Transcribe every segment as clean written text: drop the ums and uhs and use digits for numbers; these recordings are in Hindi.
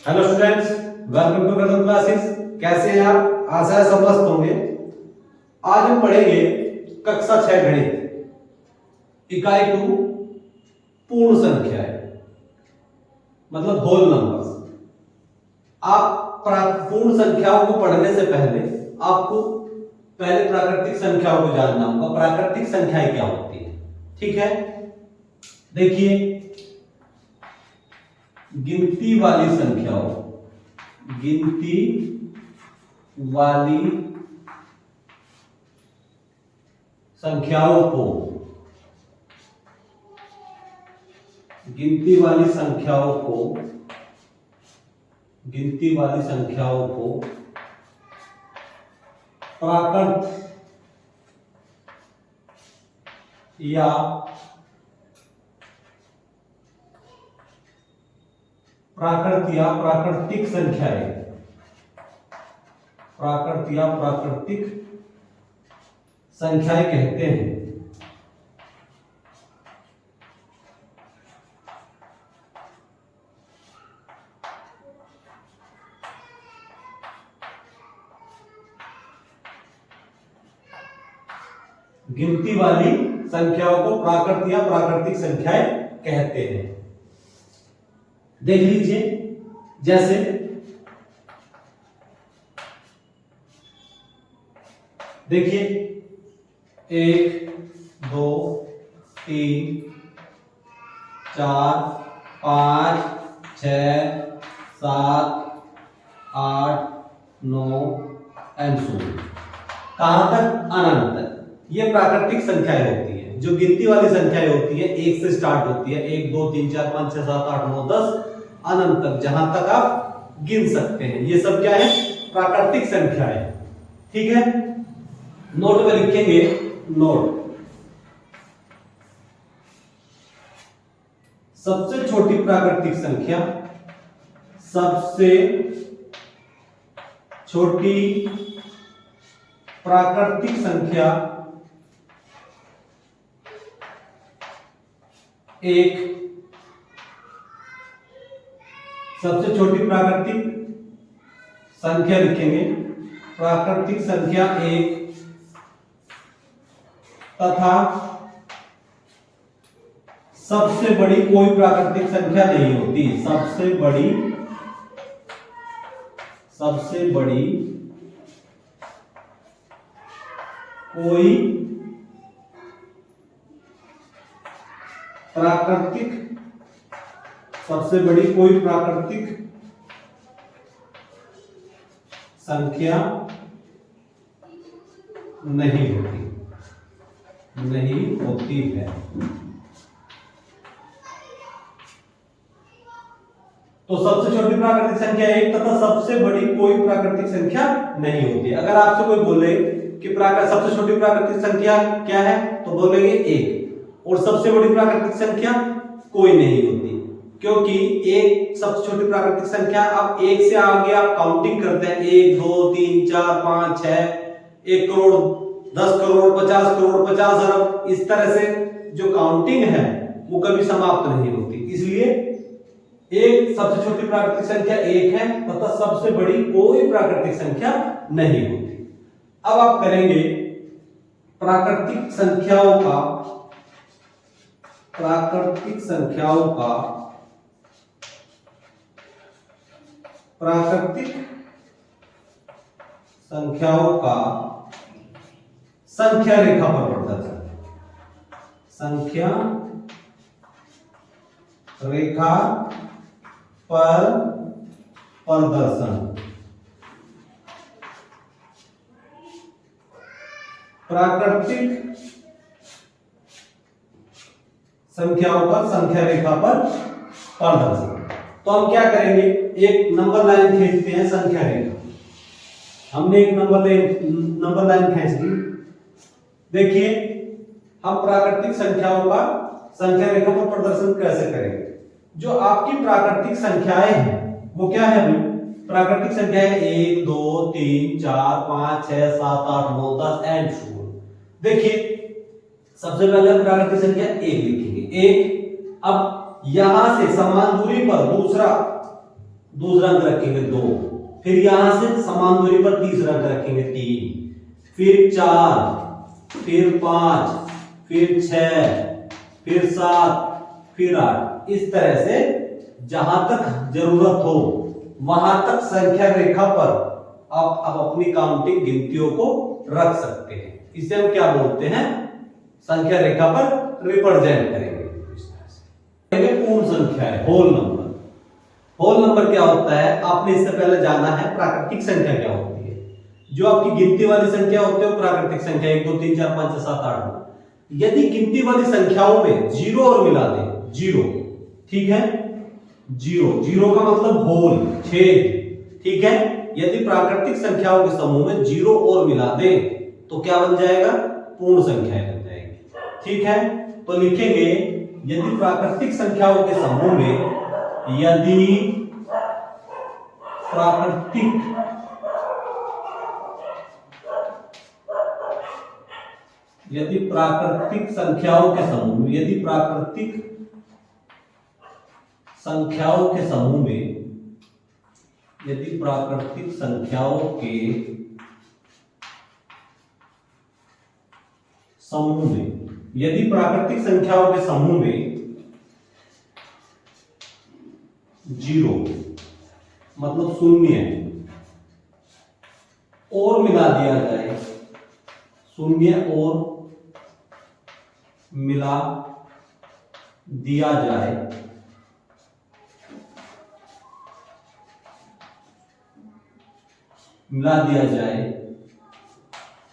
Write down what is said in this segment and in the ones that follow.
Hello students, welcome to Kadam classes. कैसे हैं आप? आशा है सब मस्त होंगे। आज हम पढ़ेंगे कक्षा 6 गणित, इकाई 2 पूर्ण संख्याएं, मतलब होल नंबर्स। आप पूर्ण संख्याओं को पढ़ने से पहले आपको पहले प्राकृतिक संख्याओं को जानना होगा। प्राकृतिक संख्याएं क्या होती है, ठीक है? देखिए, गिनती वाली संख्याओं, गिनती वाली संख्याओं को, गिनती वाली संख्याओं को, गिनती वाली संख्याओं को प्राकृत या प्राकृतिक संख्याएं, प्राकृत या प्राकृतिक संख्याएं कहते हैं। गिनती वाली संख्याओं को प्राकृत या प्राकृतिक संख्याएं कहते हैं। देख लीजिए, जैसे देखिए 1 2 3 4 5 6 7 8 9 एंड सो कहां तक? अनंत तक। ये प्राकृतिक संख्याएं होती है। जो गिनती वाली संख्याएं होती है 1 से स्टार्ट होती है, 1 2 3 4 5 6 7 8 9 10 अनंत तक, जहां तक आप गिन सकते हैं। ये सब क्या है? प्राकृतिक संख्याएं, ठीक है? नोट में लिखेंगे, नोट, सबसे छोटी प्राकृतिक संख्या, सबसे छोटी प्राकृतिक संख्या 1, सबसे छोटी प्राकृतिक संख्या लिखेंगे, प्राकृतिक संख्या 1 तथा सबसे बड़ी कोई प्राकृतिक संख्या नहीं होती। सबसे बड़ी कोई प्राकृतिक सबसे बड़ी कोई प्राकृतिक संख्या नहीं होती है। तो सबसे छोटी प्राकृतिक संख्या 1 तथा सबसे बड़ी कोई प्राकृतिक संख्या नहीं होती। अगर आपसे कोई बोले कि सबसे छोटी प्राकृतिक संख्या क्या है, तो बोलेंगे 1, और सबसे बड़ी प्राकृतिक संख्या कोई नहीं होती, क्योंकि एक सबसे छोटी प्राकृतिक संख्या, आप 1 से आगे आप काउंटिंग करते हैं, 1 2 3 4 5 6, 1 करोड़ 10 करोड़ 50 करोड़ 50 अरब, इस तरह से जो काउंटिंग है वो कभी समाप्त नहीं होती। इसलिए एक सबसे छोटी प्राकृतिक संख्या 1 है तथा सबसे बड़ी कोई प्राकृतिक संख्या नहीं होती। अब आप करेंगे प्राकृतिक संख्याओं का संख्या रेखा पर प्रदर्शन, संख्या रेखा पर प्रदर्शन। प्राकृतिक संख्याओं का संख्या रेखा पर प्रदर्शन। तो हम क्या करेंगे, एक नंबर लाइन खींचते हैं, संख्या रेखा। हमने एक नंबर लाइन खींच ली। देखिए, हम प्राकृतिक संख्याओं का संख्या रेखा पर प्रदर्शन कैसे करेंगे? जो आपकी प्राकृतिक संख्याएं हैं वो क्या है? अभी प्राकृतिक संख्याएं 1 2 3 4 5 6 7 8 9 10 एंड सो। देखिए, सबसे पहले हम प्राकृतिक संख्या 1 लिखेंगे, 1। अब यहां से समान दूरी पर दूसरा दूसरा अंक रखेंगे 2, फिर यहां से समान दूरी पर तीसरा अंक रखेंगे 3, फिर 4, फिर 5, फिर 6, फिर 7, फिर 8। इस तरह से जहां तक जरूरत हो वहां तक संख्या रेखा पर आप अब अपनी काउंटिंग गिनतियों को रख सकते हैं। इसे हम क्या बोलते हैं, संख्या रेखा पर रिप्रेजेंट करेंगे। पूर्ण संख्या है, होल नंबर। होल नंबर क्या होता है, आपने इससे पहले जाना है प्राकृतिक संख्या क्या होती है। जो आपकी गिनती वाली संख्या होती है वो प्राकृतिक संख्या 1 2 3 4 5 6 7 8 9। यदि गिनती वाली संख्याओं में जीरो और मिला दें, जीरो, ठीक है, जीरो, जीरो का मतलब होल, छेद, ठीक है। यदि प्राकृतिक संख्याओं के समूह में जीरो और मिला दें तो क्या बन जाएगा, पूर्ण संख्याएं बन जाएगी, ठीक है। तो लिखेंगे यदि प्राकृतिक संख्याओं के समूह में, यदि प्राकृतिक संख्याओं के समूह में, यदि प्राकृतिक संख्याओं के समूह में, यदि प्राकृतिक संख्याओं के समूह में, यदि प्राकृतिक संख्याओं के समूह में जीरो मतलब शून्य और मिला दिया जाए, शून्य और मिला दिया जाए, मिला दिया जाए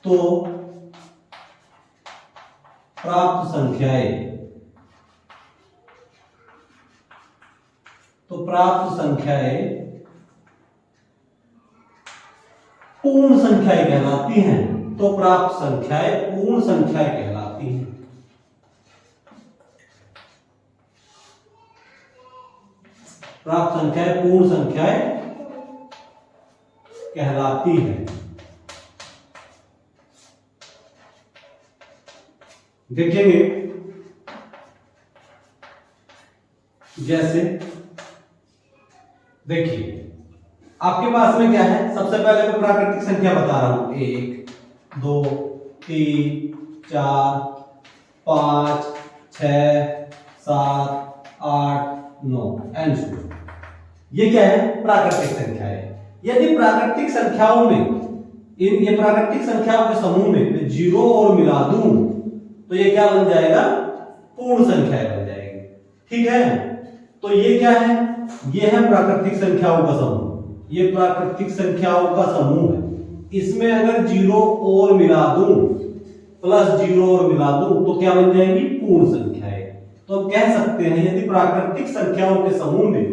तो प्राप्त संख्याएं, तो प्राप्त संख्याएं पूर्ण संख्याएं कहलाती हैं। तो प्राप्त संख्याएं पूर्ण संख्याएं कहलाती हैं। प्राप्त संख्याएं पूर्ण संख्याएं कहलाती हैं। देखेंगे जैसे, देखिए आपके पास में क्या है, सबसे पहले मैं प्राकृतिक संख्या बता रहा हूं, 1 2 3 4 5 6 7 8 9 एंड सो। ये क्या है, प्राकृतिक संख्या है। यदि प्राकृतिक संख्याओं में, ये प्राकृतिक संख्याओं के समूह में मैं जीरो और मिला दूं तो ये क्या बन जाएगा, पूर्ण संख्या बन जाएगी, ठीक है। तो ये क्या है, ये है प्राकृतिक संख्याओं का समूह, ये प्राकृतिक संख्याओं का समूह है। इसमें अगर जीरो और मिला दूं, प्लस जीरो और मिला दूं तो क्या बन जाएगी, पूर्ण संख्याएं। तो हम कह सकते हैं यदि प्राकृतिक संख्याओं के समूह में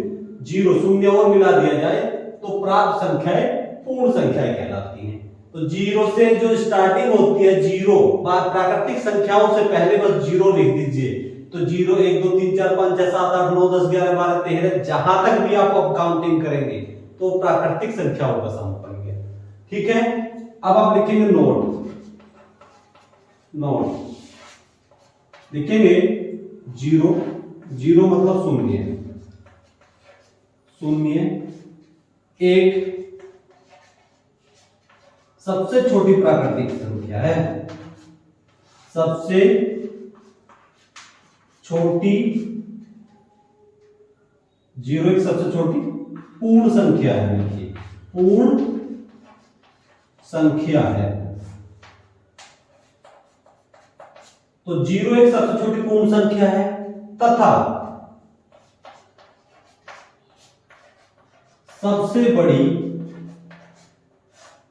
जीरो, शून्य और मिला दिया जाए तो प्राप्त संख्याएं पूर्ण संख्याएं कहलाती हैं। तो जीरो से जो स्टार्टिंग होती है, जीरो, प्राकृतिक संख्याओं से पहले बस जीरो लिख दीजिए। तो जीरो 1 2 3 4 5 6 7 8 9 10 11 12 13, जहां तक भी आप काउंटिंग करेंगे तो प्राकृतिक संख्याओं का समूह बन गया, ठीक है। अब आप लिखेंगे नोट, नोट लिखेंगे जीरो, जीरो मतलब शून्य, शून्य, 1 सबसे छोटी प्राकृतिक संख्या है, सबसे छोटी, जीरो एक सबसे छोटी पूर्ण संख्या है, देखिए पूर्ण संख्या है। तो जीरो एक सबसे छोटी पूर्ण संख्या है तथा सबसे बड़ी,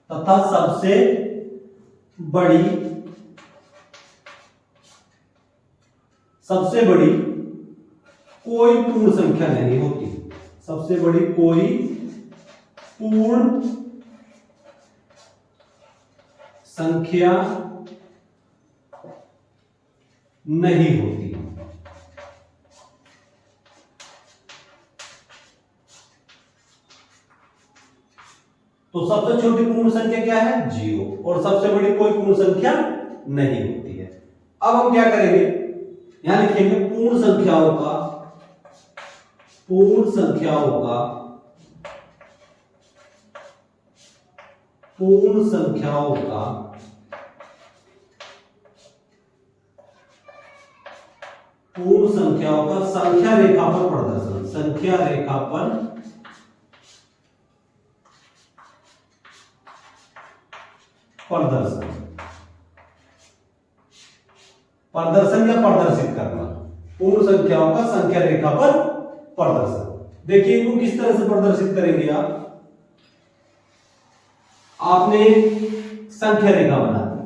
तथा सबसे बड़ी, सबसे बड़ी कोई पूर्ण संख्या नहीं होती, सबसे बड़ी कोई पूर्ण संख्या नहीं होती। तो सबसे छोटी पूर्ण संख्या क्या है, जीरो, और सबसे बड़ी कोई पूर्ण संख्या नहीं होती है। अब हम क्या करेंगे, यहां लिखेंगे पूर्ण संख्याओं का, पूर्ण संख्याओं का पूर्ण संख्याओं का संख्या रेखा पर प्रदर्शन, संख्या रेखा पर प्रदर्शन या प्रदर्शित करना, पूर्ण संख्याओं का संख्या रेखा पर प्रदर्शन। देखिए इनको किस तरह से प्रदर्शित करेंगे आप। आपने संख्या रेखा बना दी,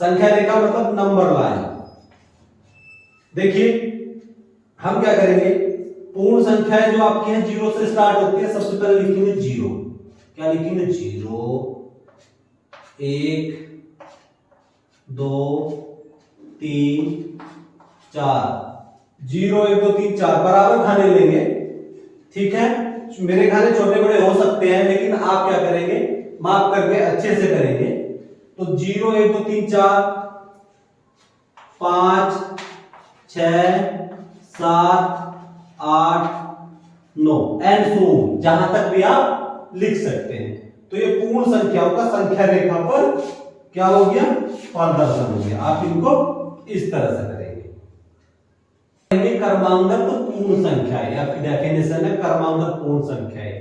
संख्या रेखा मतलब नंबर लाइन। देखिए हम क्या करेंगे, पूर्ण संख्याएं जो आपकी हैं जीरो से स्टार्ट होती है, सबसे पहले लिखेंगे जीरो। क्या लिखेंगे, जीरो, 1 2 3 4, 0 1 2 3 4 बराबर खाने लेंगे। ठीक है, मेरे खाने छोटे बड़े हो सकते हैं, लेकिन आप क्या करेंगे, माफ करके अच्छे से करेंगे। तो 0 1 2 3 4 5 6 7 8 9 एंड सो जहां तक भी आप लिख सकते हैं। तो ये पूर्ण संख्याओं का संख्या रेखा पर क्या हो गया, प्रदर्शन हो गया। आप इनको इस तरह से करेंगे। क्रमांगत पूर्ण संख्याएं, आपकी डेफिनेशन है क्रमांगत पूर्ण संख्याएं,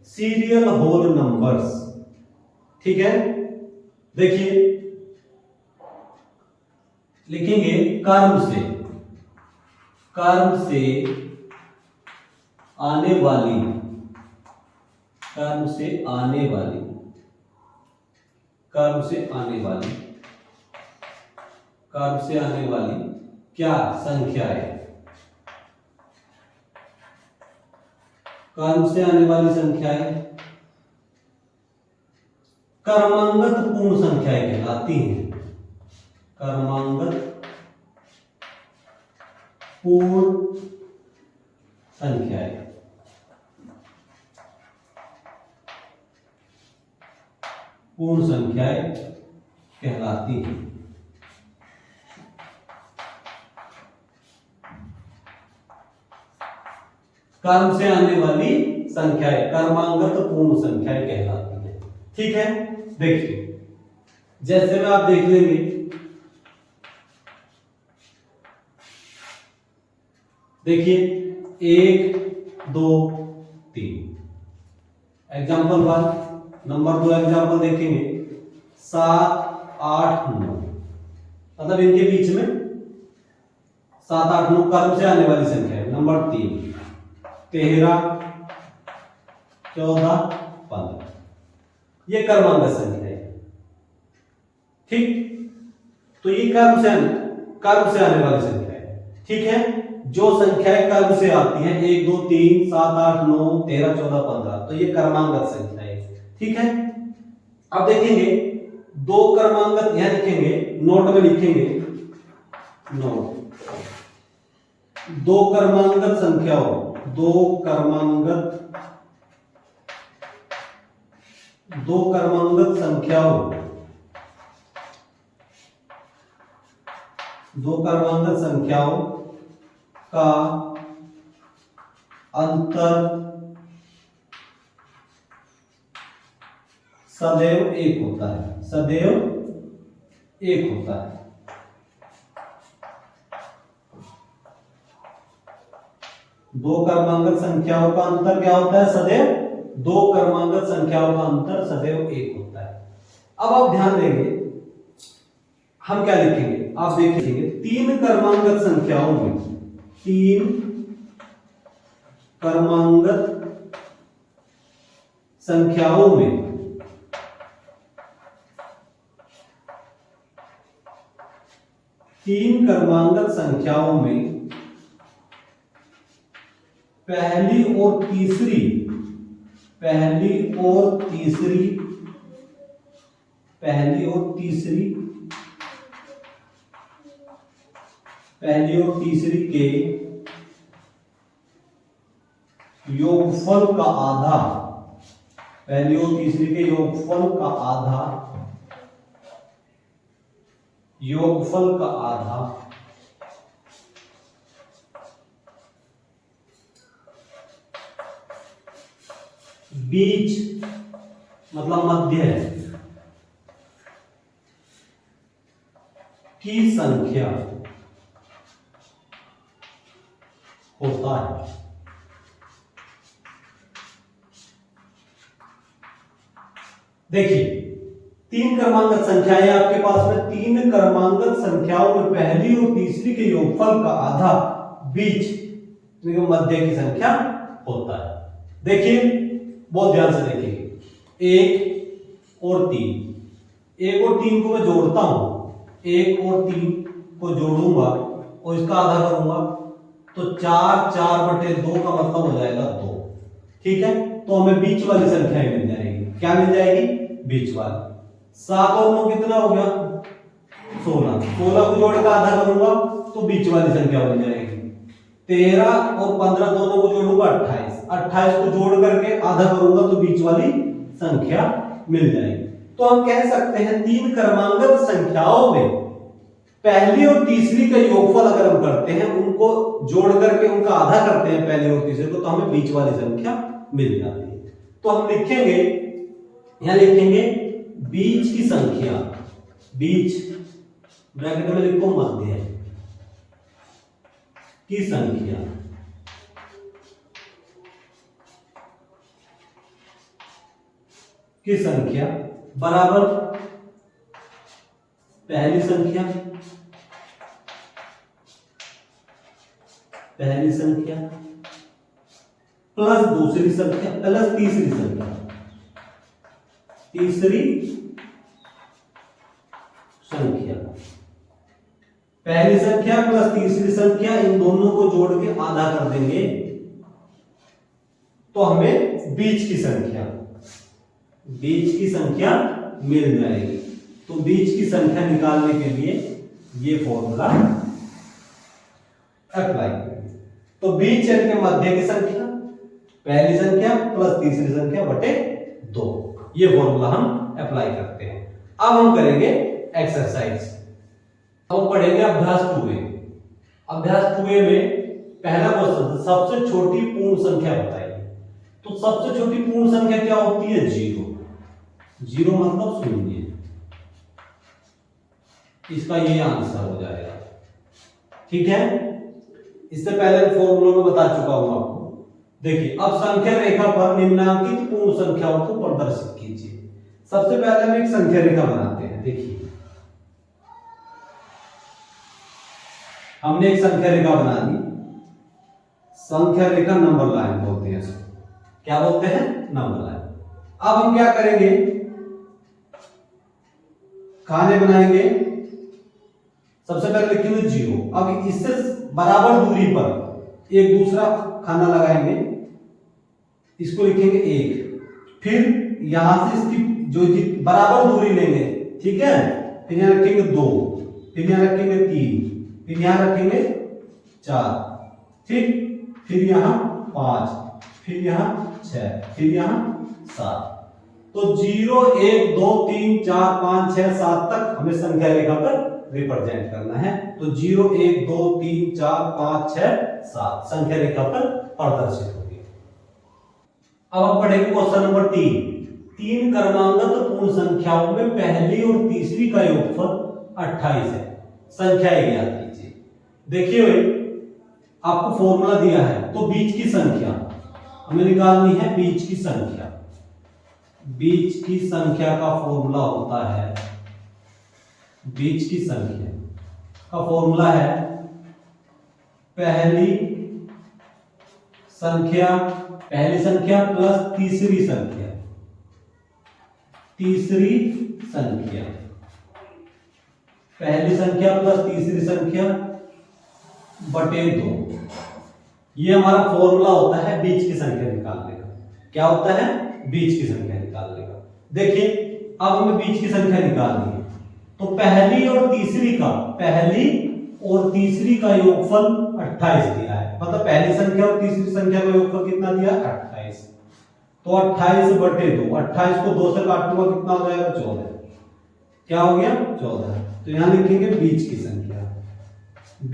सीरियल होल नंबर्स। ठीक है, देखिए लिखेंगे कर्म से आने वाली, कर्म से आने वाली क्या संख्या है, कर्म से आने वाली संख्याएं क्रमांगत पूर्ण संख्याएं कहलाती हैं। क्रमांगत पूर्ण संख्याएं कहलाती हैं। कर्म से आने वाली संख्याएं क्रमांगत पूर्ण संख्याएं कहलाती हैं। ठीक है, देखिए जैसे में आप देख लेंगे, देखिए 1 2 3 एग्जाम्पल 1, नंबर 2 एग्जाम्पल देखेंगे 7 8 9, मतलब इनके बीच में 7 8 9 कर्म से आने वाली संख्या है। नंबर 3 13 14 15, ये क्रमांक संख्या है। ठीक, तो ये कर्म से आने वाली संख्या है। ठीक है, जो संख्याएं कर्म से आती हैं 1 2 3 7 8 9 13 14 15, तो ये क्रमांगत संख्या है। ठीक है, अब देखेंगे दो क्रमांगत, यहां लिखेंगे नोट में लिखेंगे, नोट दो क्रमांगत संख्याओं, दो क्रमांगत संख्याओं का अंतर सदैव एक होता है, दो क्रमांगत संख्याओं का अंतर क्या होता है, सदैव, दो क्रमांगत संख्याओं का अंतर सदैव एक होता है। अब आप ध्यान देंगे, हम क्या लिखेंगे, आप देखेंगे तीन क्रमांगत संख्याओं में, तीन क्रमांगत संख्याओं में पहली और तीसरी के योगफल का आधा, पहली और तीसरी के योगफल का आधा बीच मतलब मध्य है, की संख्या होता है। देखिए, तीन क्रमांकित संख्याएं आपके पास में, तीन क्रमांकित संख्याओं में पहली और तीसरी के योगफल का आधा बीच मध्य की संख्या होता है। देखिए, बहुत ध्यान से देखिए, एक और तीन, एक और तीन को मैं जोड़ता हूं, एक और तीन को जोड़ूंगा और इसका आधा करूंगा तो 4, 4/2 का मतलब हो जाएगा 2। ठीक है, तो हमें बीच वाली संख्याएं मिल जाएगी। क्या मिल जाएगी? बीच वाली। 7 और 9 कितना हो गया? 16। 16 को जोड़ कर आधा करूंगा तो बीच वाली संख्या बन जाएगी। 13 और 15 दोनों को जोड़ूंगा 28। 28 को जोड़ करके आधा करूंगा तो बीच वाली संख्या मिल जाएगी। तो हम कह सकते हैं तीन क्रमांकित संख्याओं में पहली और तीसरी का योगफल अगर हम करते हैं, उनको जोड़ करके उनका आधा करते हैं पहले और तीसरे को, तो हमें बीच वाली संख्या मिल जाती है। तो हम लिखेंगे, यहां लिखेंगे बीच की संख्या, बीच ब्रैकेट में लिखो मध्य की संख्या बराबर पहली संख्या प्लस दूसरी संख्या प्लस तीसरी संख्या, पहली संख्या प्लस तीसरी संख्या, इन दोनों को जोड़ के आधा कर देंगे तो हमें बीच की संख्या मिल जाएगी। तो बीच की संख्या निकालने के लिए ये फॉर्मूला अप्लाई करें। तो बीच यानी कि मध्य की संख्या, पहली संख्या प्लस तीसरी संख्या बटे 2, ये फॉर्मूला हम अप्लाई करते हैं। अब हम करेंगे एक्सरसाइज। हम पढ़ेंगे अभ्यास 2A। अभ्यास 2A में पहला क्वेश्चन, सबसे छोटी पूर्ण संख्या बताइए। तो सबसे छोटी पूर्ण संख्या क्या होती है? 0। 0 मतलब शून्य। इसका ये आंसर हो जाएगा। ठीक है, इससे पहले फॉर्मूला में बता चुका हूं आपको। देखिए, अब संख्या रेखा पर निम्नलिखित पूर्ण संख्याओं को प्रदर्शित कीजिए। सबसे पहले हम एक संख्या रेखा बनाते हैं। देखिए, हमने एक संख्या रेखा बना दी। संख्या रेखा नंबर लाइन बोलते हैं इसको। क्या बोलते हैं? Number line. अब हम क्या करेंगे? खाने बनाएंगे। सबसे पहले लिखेंगे 0। अब इससे बराबर दूरी पर एक दूसरा खाना लगाएंगे, इसको लिखेंगे 1। फिर यहां से इसकी जो बराबर दूरी लेंगे, ठीक है, फिर यहां रखेंगे 2, फिर यहां रखेंगे 3, फिर यहां रखेंगे 4, ठीक, फिर यहां 5, फिर यहां 6, फिर यहां 7। तो 0, 1, 2, 3, 4, 5, 6, 7 तक हमें संख्या रेखा पर रिप्रेजेंट करना है। तो 0, 1, 2, 3, 4, 5, 6, 7 संख्या रेखा पर प्रदर्शित होगी। अब हम पढ़ेंगे क्वेश्चन नंबर 3। तीन क्रमांकित पूर्ण संख्याओं में पहली और तीसरी का योगफल 28 है। संख्याएं ज्ञात कीजिए। देखिए, आपको फॉर्मूला दिया है, तो बीच की संख्या हमें निकालनी है। बीच की संख्या का फॉर्मूला होता है, बीच की संख्या का फॉर्मूला है पहली संख्या प्लस तीसरी संख्या पहली संख्या प्लस तीसरी संख्या बटे 2। ये हमारा फॉर्मूला होता है बीच की संख्या निकालने का। क्या होता है? बीच की संख्या निकालने का। देखिए, अब हमें बीच की संख्या निकालनी है, तो पहली और तीसरी का योगफल 28 दिया है। मतलब पहली संख्या और तीसरी संख्या का योगफल कितना दिया? 28। तो 28 बटे 2, 28 को 2 से काटूंगा कितना हो जाएगा? 14। क्या हो गया? 14। तो यहां लिखेंगे बीच की संख्या। तो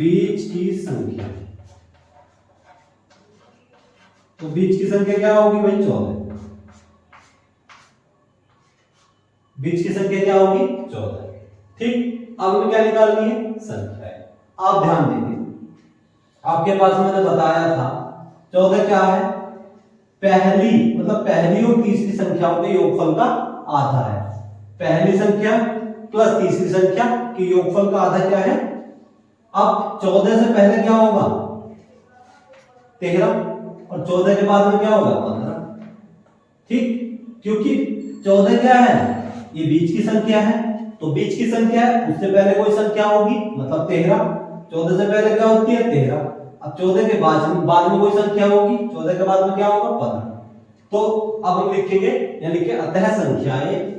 बीच की संख्या क्या होगी भाई? 14। बीच की संख्या क्या होगी? 14। ठीक, अब हमें क्या निकालनी है? संख्याएं। आप ध्यान देंगे, आपके पास मैंने बताया था 14 क्या है? पहली मतलब पहली और तीसरी संख्याओं के योगफल का आधा है। पहली संख्या प्लस तीसरी संख्या के योगफल का आधा क्या है? अब 14 से पहले क्या होगा? 13, और 14 के बाद में क्या होगा? 15। ठीक, क्योंकि 14 क्या है? ये बीच की संख्या है, तो बीच की संख्या है, उससे पहले कोई संख्या होगी मतलब 13। 14 से पहले क्या होती है? 13। अब 14 के बाद में कोई संख्या होगी, 14 के बाद में क्या होगा? 15। तो अब हम लिखेंगे, यानी कि अतः संख्याएं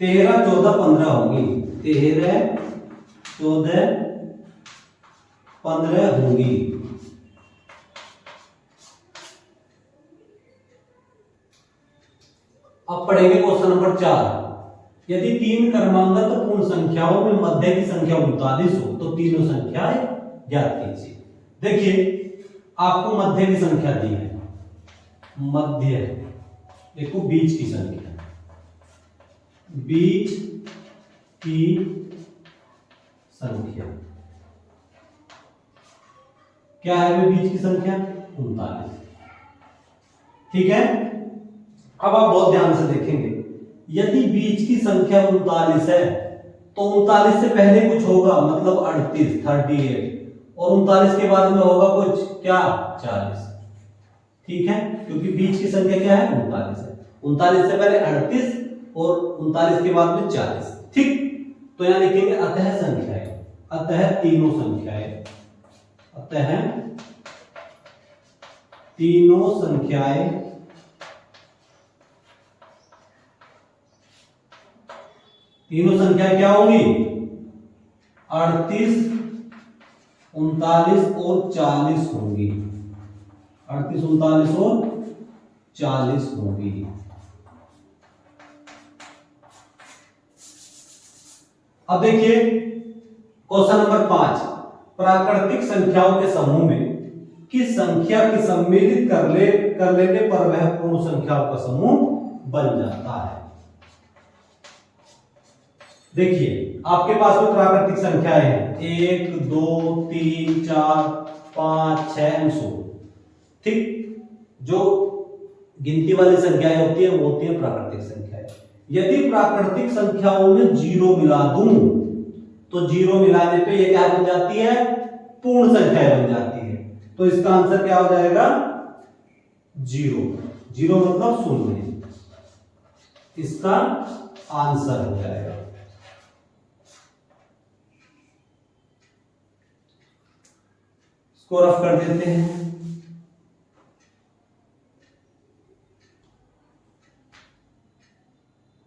13, 14, 15 होगी। 13, 14, 15 होगी। अब पढ़ेंगे क्वेश्चन नंबर 4। यदि 3 क्रमांगत पूर्ण संख्याओं में मध्य की संख्या 39 हो तो तीनों संख्याएं ज्ञात कीजिए। देखिए, आपको मध्य की संख्या दी है, मध्य देखो बीच की संख्या, बीच की संख्या क्या है? वे बीच की संख्या 39। ठीक है, अब आप बहुत ध्यान से देखेंगे, यदि बीच की संख्या 39 है तो 39 से पहले कुछ होगा मतलब 38, 38, और 39 के बाद में होगा कुछ क्या? 40। ठीक है, क्योंकि बीच की संख्या क्या है? 39 है। 39 से पहले 38 और 39 के बाद में 40। ठीक, तो यहां लिखेंगे अतः संख्याएं, अतः तीनों संख्याएं, अतः तीनों संख्याएं क्या होंगी? 38, 39 और 40 होंगी। 38, 39 और 40 होंगी। अब देखिए क्वेश्चन नंबर 5, प्राकृतिक संख्याओं के समूह में किस संख्या की सम्मिलित कर लेने पर वह पूर्ण संख्याओं का समूह बन जाता है? देखिए, आपके पास में प्राकृतिक संख्याएं हैं 1, 2, 3, 4, 5, 6 100। ठीक, जो गिनती वाली संख्याएं होती है वो होती है प्राकृतिक संख्याएं। यदि प्राकृतिक संख्याओं में 0 मिला दूं तो 0 मिलाने पे ये क्या बन जाती है? पूर्ण संख्या बन जाती है। तो इसका आंसर क्या हो जाएगा? 0। 0 मतलब 0, इसका आंसर हो जाएगा। इसको रफ कर देते हैं।